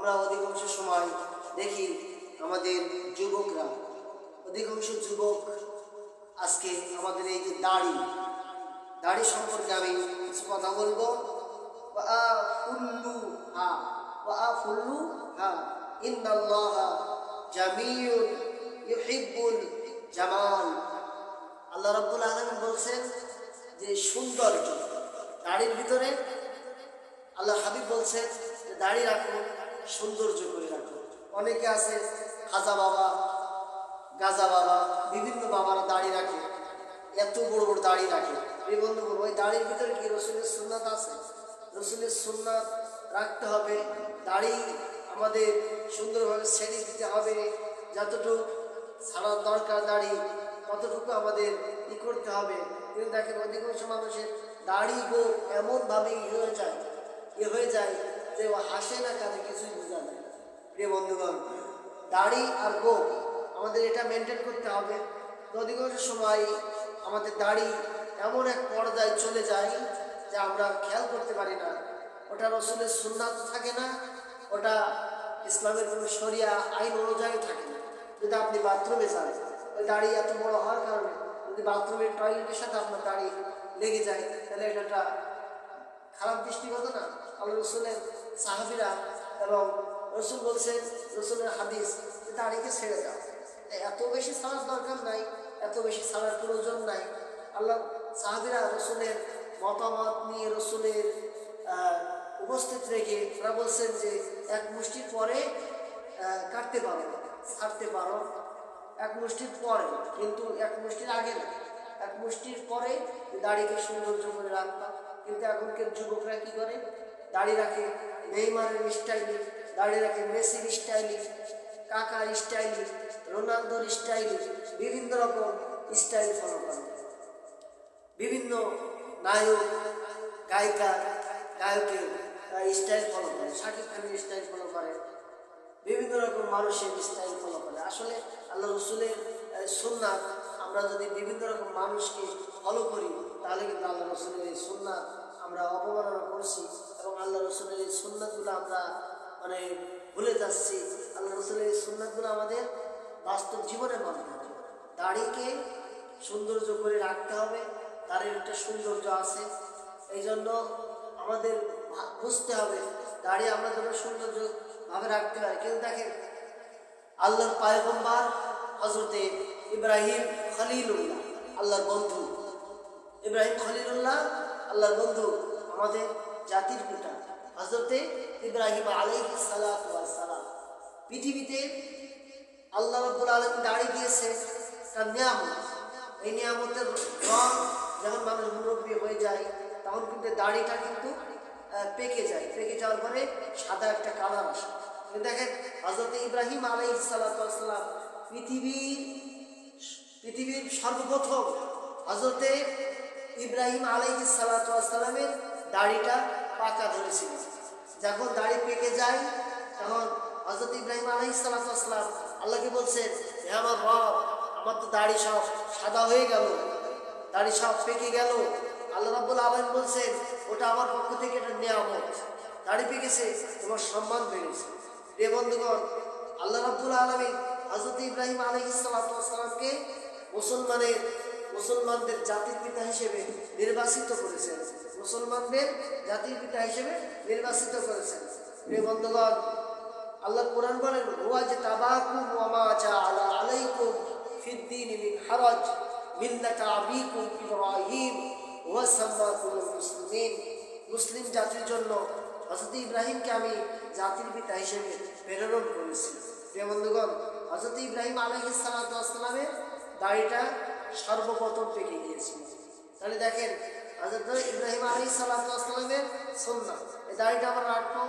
আমরা অধিকাংশ সময় দেখি আমাদের যুবকরা, অধিকাংশ যুবক আজকে আমাদের এই যে দাড়ি সম্পর্কে আমি কিছু কথা বলবো। ইন্নাল্লাহা জামিউন ইউহিব্বুল জামাল। আল্লাহ রাব্বুল আলামিন বলছেন যে সৌন্দর্য দাড়ির ভিতরে। আল্লাহ হাবিব বলছেন যে দাড়ি রাখো, সৌন্দর্য করে রাখো। অনেকে আছে খাজা বাবা, গাজা বাবা, বিভিন্ন বাবারা দাড়ি রাখে, এত বড় বড় দাড়ি রাখে। এই বন্ধু বলবো, ওই দাড়ির ভিতরে কি রসুলের সুন্নাত আছে? রসুলের সুন্নাত রাখতে হবে। দাড়ি আমাদের সুন্দরভাবে ছেড়ে দিতে হবে। যতটুকু ছাড়ার দরকার দাড়ি ততটুকু আমাদের ই করতে হবে। কিন্তু দেখেন অধিকাংশ মানুষের দাড়ি গো এমনভাবে হয়ে যায় যে ও হাসে না, কাজে কিছুই বোঝা যায়। প্রিয় বন্ধুগণ, দাড়ি আর গো আমাদের এটা মেনটেন করতে হবে। অধিকাংশ সময় আমাদের দাড়ি এমন এক পর্যায়ে চলে যায় যে আমরা খেয়াল করতে পারি না। ওটা রসুলের সুন্নাত থাকে না, ওটা ইসলামের কোনো শরিয়া আইন অনুযায়ী থাকে না। যদি আপনি বাথরুমে যান, ওই দাড়ি এত বড় হওয়ার কারণে যদি বাথরুমের টয়লেটের সাথে আপনার দাড়ি লেগে যায়, তাহলে এটা একটা খারাপ দৃষ্টিগত না? আল্লাহ রসুলের সাহাবীরা এবং রসুল বলছেন, রসুলের হাদিস, যে দাড়িকে ছেড়ে দাও। এত বেশি ছাড়ার দরকার নাই, এত বেশি ছাড়ার প্রয়োজন নাই। আল্লাহ সাহাবীরা রসুলের মতামত নিয়ে, রসুলের উপস্থিত রেখে ওরা বলছেন যে এক মুষ্টির পরে কাটতে পারো, ছাড়তে পারো, এক মুষ্টির পরে, কিন্তু এক মুষ্টির আগে না, এক মুষ্টির পরে দাড়িকে সৌন্দর্য করে রাখবা। কিন্তু এখনকার যুবকরা কি করে? দাড়ি রাখে নেইমারের স্টাইলে, দাড়ি রাখে মেসির স্টাইলে, কাকার স্টাইলে, রোনালদোর স্টাইলে, বিভিন্ন রকম স্টাইল ফলো করে। বিভিন্ন নায়ক গায়কের স্টাইল ফলো করে, শাকিব খানের স্টাইল ফলো করে, বিভিন্ন রকম মানুষের স্টাইল ফলো করে। আসলে আল্লাহ রসুলের সুন্নাত আমরা যদি বিভিন্ন রকম মানুষকে ফলো করি, তাহলে কিন্তু আল্লাহ রসুলের এই সুন্নাত আমরা অবমাননা করছি এবং আল্লাহ রসুলের এই সুন্নাতগুলো আমরা ভুলে যাচ্ছি। আল্লাহ রসুলের এই সুন্নাতগুলো আমাদের বাস্তব জীবনে মানতে হবে। দাড়িকে সৌন্দর্য করে রাখতে হবে, দাড়ির একটা সৌন্দর্য আছে। এই জন্য আমাদের বুঝতে হবে দাড়ি আমরা যেন সৌন্দর্যভাবে রাখতে পারি। কিন্তু দেখেন আল্লাহর পয়গম্বর হযরতে ইব্রাহিম খলিলুল্লাহ, আল্লাহর বন্ধু ইব্রাহিম খলিলুল্লাহ, আল্লাহর বন্ধু, আমাদের জাতির পিতা হযরতে ইব্রাহিম আলাইহিস সালাতু ওয়াস সালাম। পৃথিবীতে আল্লাহ রাব্বুল আলামিন দাড়ি দিয়েছে তার নিয়ামত। এই নিয়ামতের রং যখন মানুষ মুরব্বী হয়ে যায়, তখন কিন্তু দাড়িটা কিন্তু পেকে যায়। পেকে যাওয়ার পরে সাদা একটা কালার আসে। কিন্তু দেখেন হযরত ইব্রাহিম আলাইহিস সালাতু ওয়াস সালাম পৃথিবীর সর্বপ্রথম হযরতে ইব্রাহিম আলাইহিস সালাতু ওয়াস সালামের দাড়িটা পাকা ধরেছিল। যখন দাড়ি পেকে যায়, তখন হযরত ইব্রাহিম আলাইহিস সালাতু ওয়াস সালাম আল্লাহকে বলছেন, হে আমার রব, আমার তো দাড়ি সব সাদা হয়ে গেল, দাড়ি সব পেকে গেল। আল্লাহ রাব্বুল আলামিন বলছেন, ওটা আমার পক্ষ থেকে একটা নিয়ামত। দাড়ি পেকেছে, তোমার সম্মান বেড়েছে। প্রিয় বন্ধুগণ, আল্লাহ রাব্বুল আলামিন হযরত ইব্রাহিম আলাইহিস সালাতু ওয়াস সালামকে মুসলমানদের জাতির পিতা হিসেবে নির্বাচিত করেছেন। মুসলমানদের জাতির পিতা হিসেবে নির্বাচিত করেছেন। প্রিয় বন্ধুগণ, আল্লাহ কোরআন বলেন, ওয়াজতাবাকুম ওয়া মা জাআলা আলাইকুম ফিদ-দীনি মিন হারাজ মিল্লাতা আবিকুম ইব্রাহিম ওয়া সাম্মাকুমুল মুসলিমিন। মুসলিম জাতির জন্য হযরত ইব্রাহিমকে আমি জাতির পিতা হিসেবে প্রেরণ করেছি। প্রিয় বন্ধুগণ, হযরত ইব্রাহিম আলাইহিস সালাতু ওয়াস সালামের দাড়িটা সর্বপ্রথম পেকে গিয়েছিল। তাহলে দেখেন হযরত ইব্রাহিম আলাইহিস সালাতু ওয়াস সালামের সুন্নাত, এই দাড়িটা আমরা রাখবো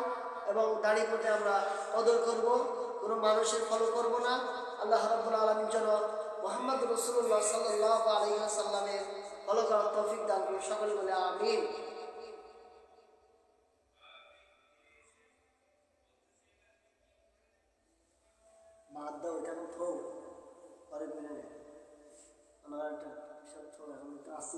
এবং দাড়ি প্রতি আমরা কদর করব, কোনো মানুষের ফলো করব না। আল্লাহ রাব্বুল আলামিন যেন মুহাম্মদ রাসূলুল্লাহ সাল্লাল্লাহু আলাইহি ওয়াসাল্লামের ফলো করার তৌফিক দান করুন। সকলে বলে আমিন। বাদ দাও, এটা থো পরে মেনে নেয় আমার একটা সব এখন আসতে